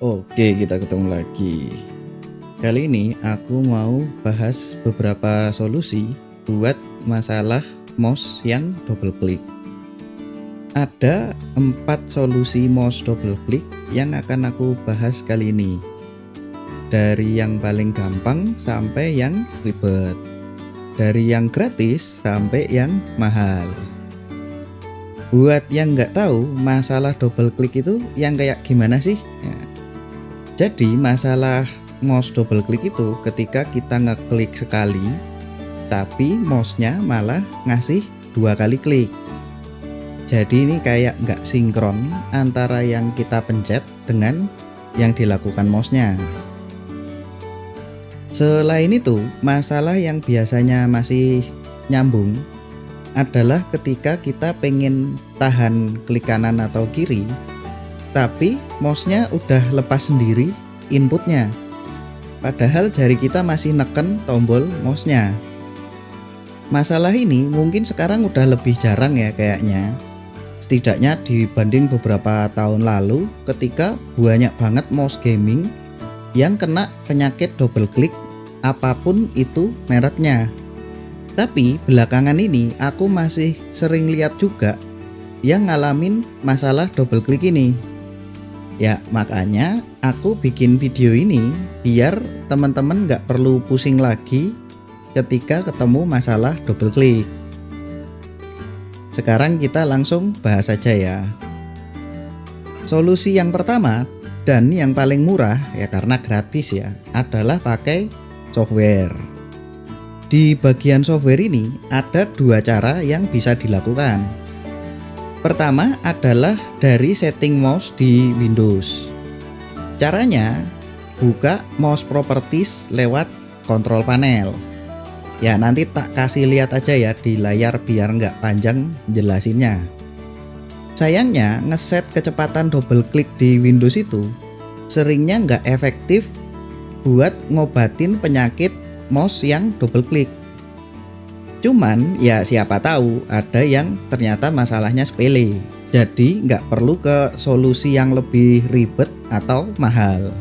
Oke, kita ketemu lagi. Kali ini aku mau bahas beberapa solusi buat masalah mouse yang double click. Ada 4 solusi mouse double click yang akan aku bahas kali ini. Dari yang paling gampang sampai yang ribet. Dari yang gratis sampai yang mahal. Buat yang nggak tahu masalah double click itu yang kayak gimana sih? Ya. Jadi masalah mouse double click itu ketika kita ngeklik sekali tapi mouse-nya malah ngasih 2 kali klik. Jadi ini kayak nggak sinkron antara yang kita pencet dengan yang dilakukan mouse-nya. Selain itu, masalah yang biasanya masih nyambung adalah ketika kita pengen tahan klik kanan atau kiri tapi mouse-nya udah lepas sendiri inputnya. Padahal jari kita masih neken tombol mouse-nya. Masalah ini mungkin sekarang udah lebih jarang ya kayaknya. Setidaknya dibanding beberapa tahun lalu ketika banyak banget mouse gaming yang kena penyakit double click apapun itu mereknya. Tapi belakangan ini aku masih sering lihat juga yang ngalamin masalah double click ini. Ya makanya aku bikin video ini biar teman-teman gak perlu pusing lagi ketika ketemu masalah double click. Sekarang kita langsung bahas aja ya. Solusi yang pertama dan yang paling murah ya karena gratis ya adalah pakai software. Di bagian software ini ada 2 cara yang bisa dilakukan. Pertama adalah dari setting mouse di Windows. Caranya buka mouse properties lewat control panel. Ya nanti tak kasih lihat aja ya di layar biar nggak panjang jelasinnya. Sayangnya ngeset kecepatan double click di Windows itu seringnya nggak efektif buat ngobatin penyakit mouse yang double click. Cuman ya siapa tahu ada yang ternyata masalahnya sepele. Jadi nggak perlu ke solusi yang lebih ribet atau mahal.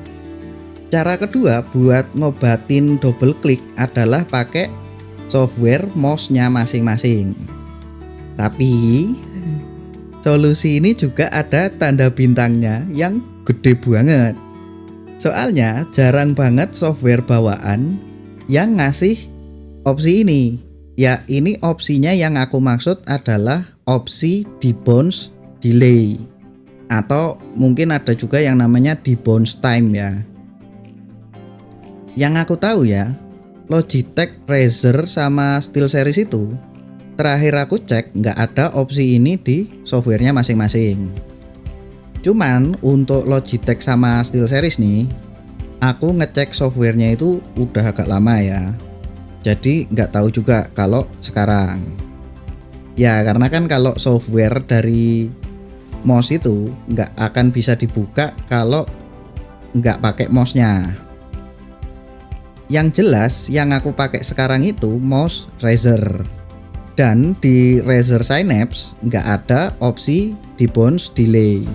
Cara kedua buat ngobatin double click adalah pakai software mouse-nya masing-masing. Tapi solusi ini juga ada tanda bintangnya yang gede banget. Soalnya jarang banget software bawaan yang ngasih opsi ini. Ya ini opsinya yang aku maksud adalah opsi debounce delay atau mungkin ada juga yang namanya debounce time ya. Yang aku tahu ya Logitech, Razer sama SteelSeries itu terakhir aku cek nggak ada opsi ini di softwarenya masing-masing. Cuman untuk Logitech sama SteelSeries nih aku ngecek softwarenya itu udah agak lama ya. Jadi nggak tahu juga kalau sekarang. Ya karena kan kalau software dari mouse itu nggak akan bisa dibuka kalau nggak pakai mouse-nya. Yang jelas yang aku pakai sekarang itu mouse Razer. Dan di Razer Synapse nggak ada opsi debounce delay.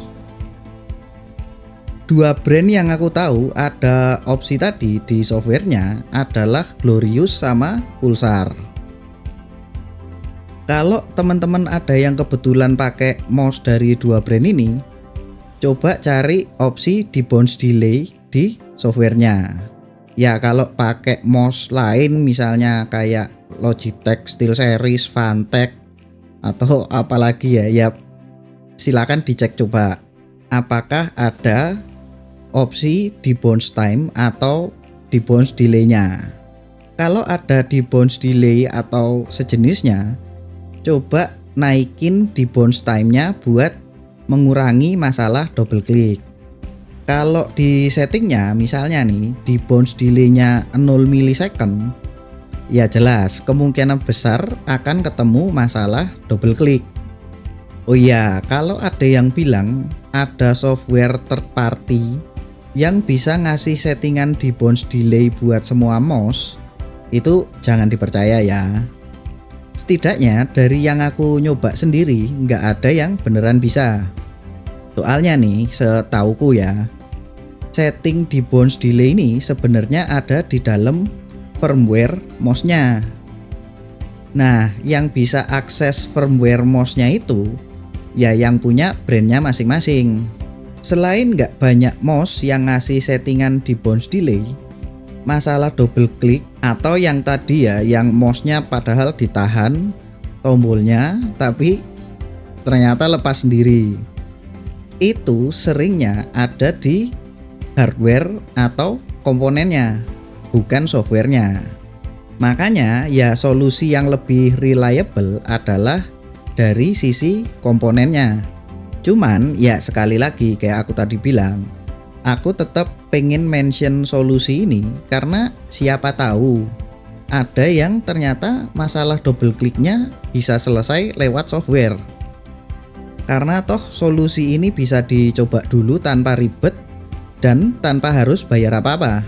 2 brand yang aku tahu ada opsi tadi di softwarenya adalah Glorious sama Pulsar. Kalau teman-teman ada yang kebetulan pakai mouse dari 2 brand ini, coba cari opsi debounce delay di softwarenya. Ya kalau pakai mouse lain misalnya kayak Logitech, SteelSeries, Fantech atau apalagi ya silakan dicek coba apakah ada opsi debounce time atau debounce delay-nya. Kalau ada debounce delay atau sejenisnya, coba naikin debounce time-nya buat mengurangi masalah double click. Kalau di settingnya misalnya nih debounce delay-nya 0 milisecond, ya jelas kemungkinan besar akan ketemu masalah double click. Oh iya, kalau ada yang bilang ada software third party yang bisa ngasih settingan debounce delay buat semua mouse, itu jangan dipercaya ya. Setidaknya dari yang aku nyoba sendiri nggak ada yang beneran bisa. Soalnya nih setauku ya, setting di bounce delay ini sebenarnya ada di dalam firmware mouse-nya. Nah, yang bisa akses firmware mouse-nya itu ya yang punya brandnya masing-masing. Selain nggak banyak mouse yang ngasih settingan di bounce delay, masalah double click atau yang tadi ya yang mouse-nya padahal ditahan tombolnya tapi ternyata lepas sendiri, itu seringnya ada di hardware atau komponennya, bukan softwarenya. Makanya ya solusi yang lebih reliable adalah dari sisi komponennya. Cuman ya sekali lagi kayak aku tadi bilang, aku tetap pengen mention solusi ini karena siapa tahu ada yang ternyata masalah double clicknya bisa selesai lewat software. Karena toh solusi ini bisa dicoba dulu tanpa ribet dan tanpa harus bayar apa-apa.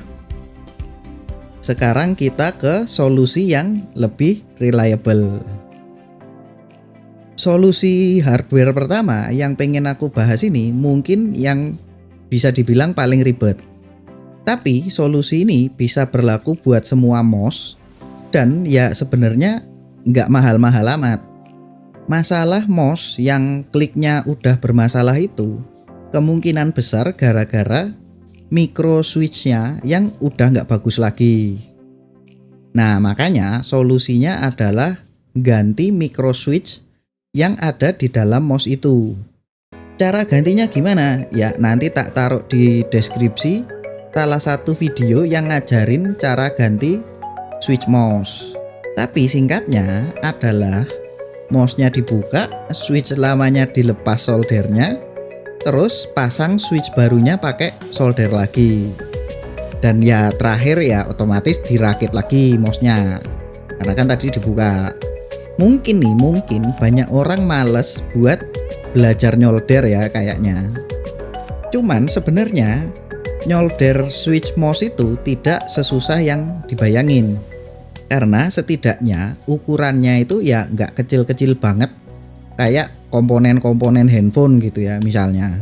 Sekarang kita ke solusi yang lebih reliable. Solusi hardware pertama yang pengen aku bahas ini mungkin yang bisa dibilang paling ribet. Tapi solusi ini bisa berlaku buat semua mouse dan ya sebenarnya nggak mahal-mahal amat. Masalah mouse yang kliknya udah bermasalah itu kemungkinan besar gara-gara micro switch-nya yang udah nggak bagus lagi. Nah, makanya solusinya adalah ganti micro switch yang ada di dalam mouse itu. Cara gantinya gimana? Ya nanti tak taruh di deskripsi salah satu video yang ngajarin cara ganti switch mouse. Tapi singkatnya adalah mouse-nya dibuka, switch lamanya dilepas soldernya, terus pasang switch barunya pakai solder lagi. Dan ya terakhir ya otomatis dirakit lagi mouse-nya. Karena kan tadi dibuka. Mungkin banyak orang males buat belajar nyolder ya kayaknya. Cuman sebenarnya nyolder switch mouse itu tidak sesusah yang dibayangin. Karena setidaknya ukurannya itu ya nggak kecil-kecil banget kayak komponen-komponen handphone gitu ya misalnya.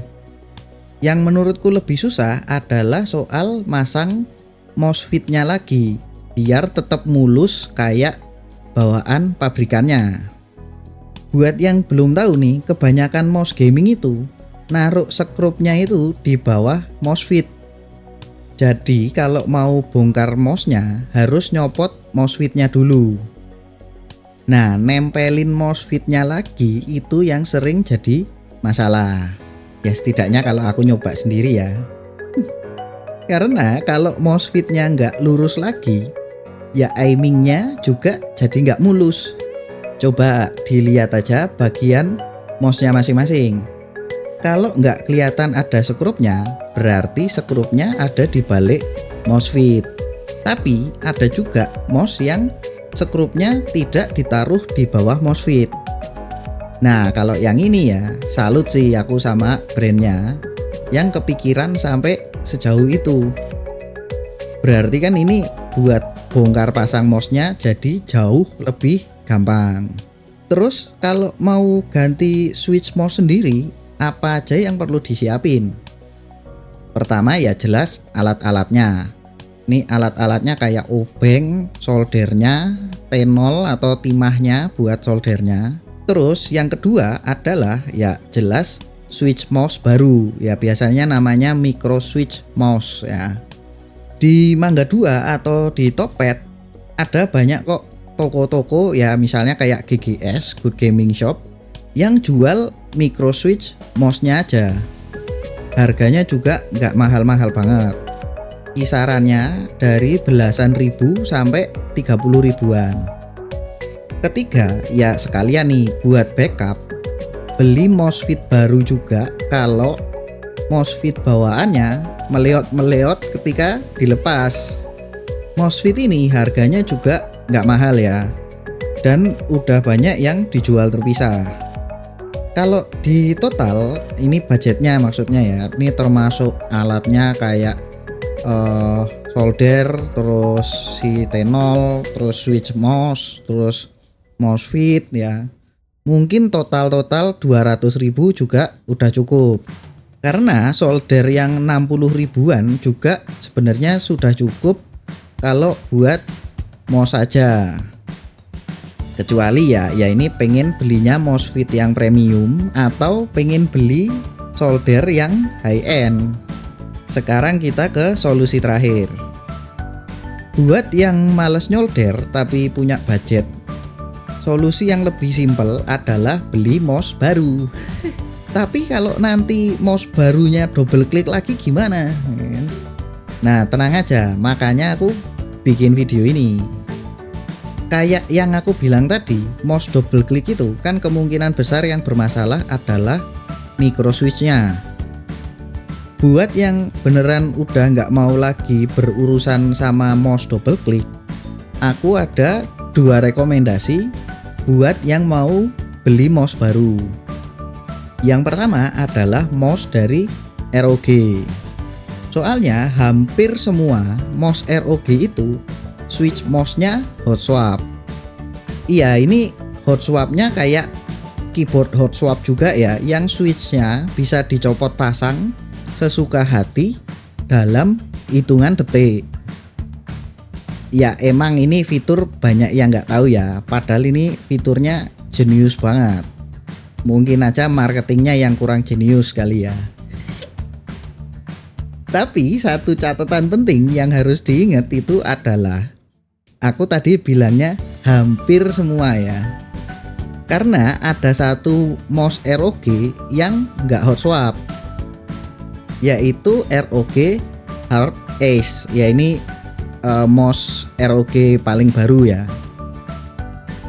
Yang menurutku lebih susah adalah soal masang MOSFET-nya lagi biar tetap mulus kayak bawaan pabrikannya. Buat yang belum tahu nih, kebanyakan mouse gaming itu naruh sekropnya itu di bawah MOSFET. Jadi kalau mau bongkar mouse-nya harus nyopot MOSFET-nya dulu. Nah, nempelin MOSFET-nya lagi itu yang sering jadi masalah. Ya setidaknya kalau aku nyoba sendiri ya. Karena kalau MOSFET-nya nggak lurus lagi, ya aimingnya juga jadi nggak mulus. Coba dilihat aja bagian mouse-nya masing-masing. Kalau nggak kelihatan ada skrupnya, berarti skrupnya ada di balik MOSFET. Tapi ada juga mouse yang skrupnya tidak ditaruh di bawah MOSFET. Nah kalau yang ini ya salut sih aku sama brandnya yang kepikiran sampai sejauh itu. Berarti kan ini buat bongkar pasang mouse-nya jadi jauh lebih gampang. Terus kalau mau ganti switch mouse sendiri, apa aja yang perlu disiapin? Pertama ya jelas alat-alatnya. Ini alat-alatnya kayak obeng, soldernya, T0 atau timahnya buat soldernya. Terus yang kedua adalah ya jelas switch mouse baru. Ya biasanya namanya micro switch mouse ya. Di Mangga 2 atau di Tokped ada banyak kok toko-toko ya misalnya kayak GGS, Good Gaming Shop yang jual micro switch mouse-nya aja. Harganya juga nggak mahal-mahal banget. Kisarannya dari belasan ribu sampai 30 ribuan. Ketiga, ya sekalian nih buat backup, beli MOSFET baru juga kalau MOSFET bawaannya meleot-meleot ketika dilepas. MOSFET ini harganya juga nggak mahal ya, dan udah banyak yang dijual terpisah. Kalau di total, ini budgetnya maksudnya ya, ini termasuk alatnya kayak solder, terus si T0, terus switch mouse, terus MOSFET ya. Mungkin total 200.000 juga udah cukup. Karena solder yang 60 ribuan juga sebenarnya sudah cukup kalau buat mouse saja. Kecuali ya ini pengen belinya MOSFET yang premium atau pengen beli solder yang high end. Sekarang kita ke solusi terakhir. Buat yang males nyolder tapi punya budget, solusi yang lebih simpel adalah beli mouse baru. Tapi kalau nanti mouse barunya double klik lagi gimana? Nah, tenang aja, makanya aku bikin video ini. Kayak yang aku bilang tadi, mouse double klik itu kan kemungkinan besar yang bermasalah adalah micro switch-nya. Buat yang beneran udah nggak mau lagi berurusan sama mouse double klik, aku ada 2 rekomendasi buat yang mau beli mouse baru. Yang pertama adalah mouse dari ROG. Soalnya hampir semua mouse ROG itu switch mouse-nya hot swap. Iya, ini hot swap-nya kayak keyboard hot swap juga ya, yang switch-nya bisa dicopot pasang sesuka hati dalam hitungan detik. Ya emang ini fitur banyak yang nggak tahu ya, padahal ini fiturnya jenius banget. Mungkin aja marketingnya yang kurang jenius kali ya. Tapi satu catatan penting yang harus diingat itu adalah, aku tadi bilangnya hampir semua ya. Karena ada satu mouse ROG yang nggak hot swap, yaitu ROG Harp Ace. Ya ini mouse ROG paling baru ya.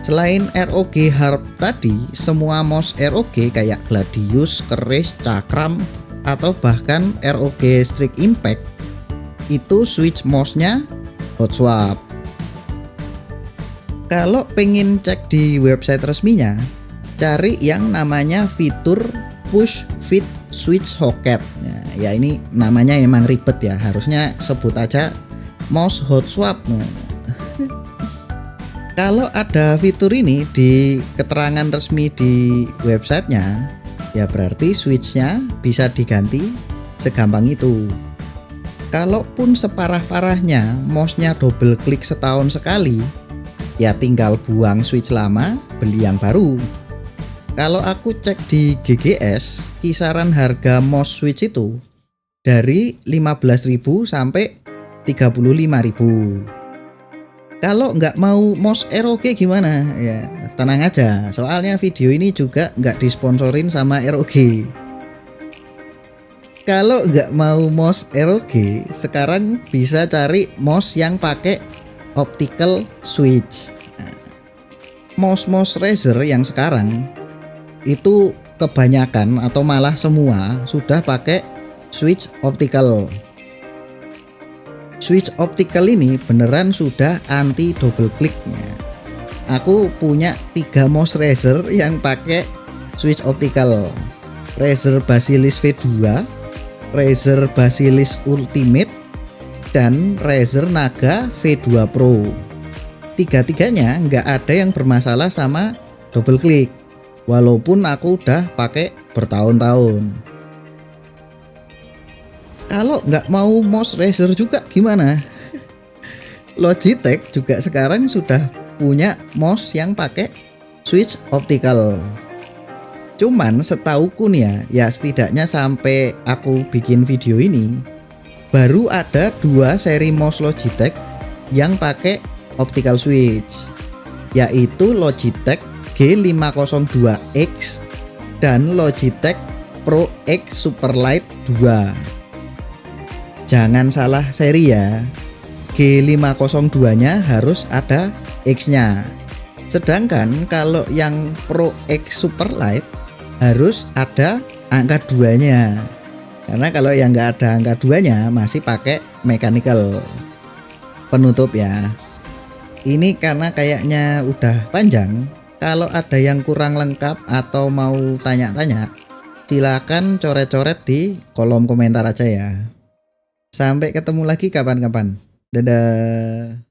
Selain ROG Harp tadi, semua mouse ROG kayak Gladius, Keris, Cakram, atau bahkan ROG Strix Impact itu switch mouse-nya hot swap. Kalau pengen cek di website resminya, cari yang namanya fitur Push Fit Switch Socket. Nah, ya ini namanya emang ribet ya, harusnya sebut aja mouse hot swap. Kalau ada fitur ini di keterangan resmi di websitenya, ya berarti switchnya bisa diganti segampang itu. Kalaupun separah-parahnya mouse-nya double klik setahun sekali, ya tinggal buang switch lama, beli yang baru. Kalau aku cek di GGS, kisaran harga mouse switch itu dari 15.000 sampai 35.000. Kalau nggak mau mouse ROG gimana? Ya tenang aja, soalnya video ini juga nggak disponsorin sama ROG. Kalau nggak mau mouse ROG, sekarang bisa cari mouse yang pakai optical switch. Nah, mouse Razer yang sekarang itu kebanyakan atau malah semua sudah pakai switch optical. Switch optical ini beneran sudah anti double clicknya. Aku punya 3 mouse Razer yang pakai switch optical. Razer Basilisk V2, Razer Basilisk Ultimate, dan Razer Naga V2 Pro. Tiga-tiganya nggak ada yang bermasalah sama double click, walaupun aku udah pakai bertahun-tahun. Kalau nggak mau mouse Razer juga gimana? Logitech juga sekarang sudah punya mouse yang pakai switch optical. Cuman setauku nih ya setidaknya sampai aku bikin video ini, baru ada 2 seri mouse Logitech yang pakai optical switch, yaitu Logitech G502X dan Logitech Pro X Superlight 2. Jangan salah seri ya, G502 nya harus ada X-nya. Sedangkan kalau yang Pro X Superlight harus ada angka 2-nya. Karena kalau yang nggak ada angka 2-nya masih pakai mechanical. Penutup ya. Ini karena kayaknya udah panjang. Kalau ada yang kurang lengkap atau mau tanya-tanya, silakan coret-coret di kolom komentar aja ya. Sampai ketemu lagi kapan-kapan. Dadah.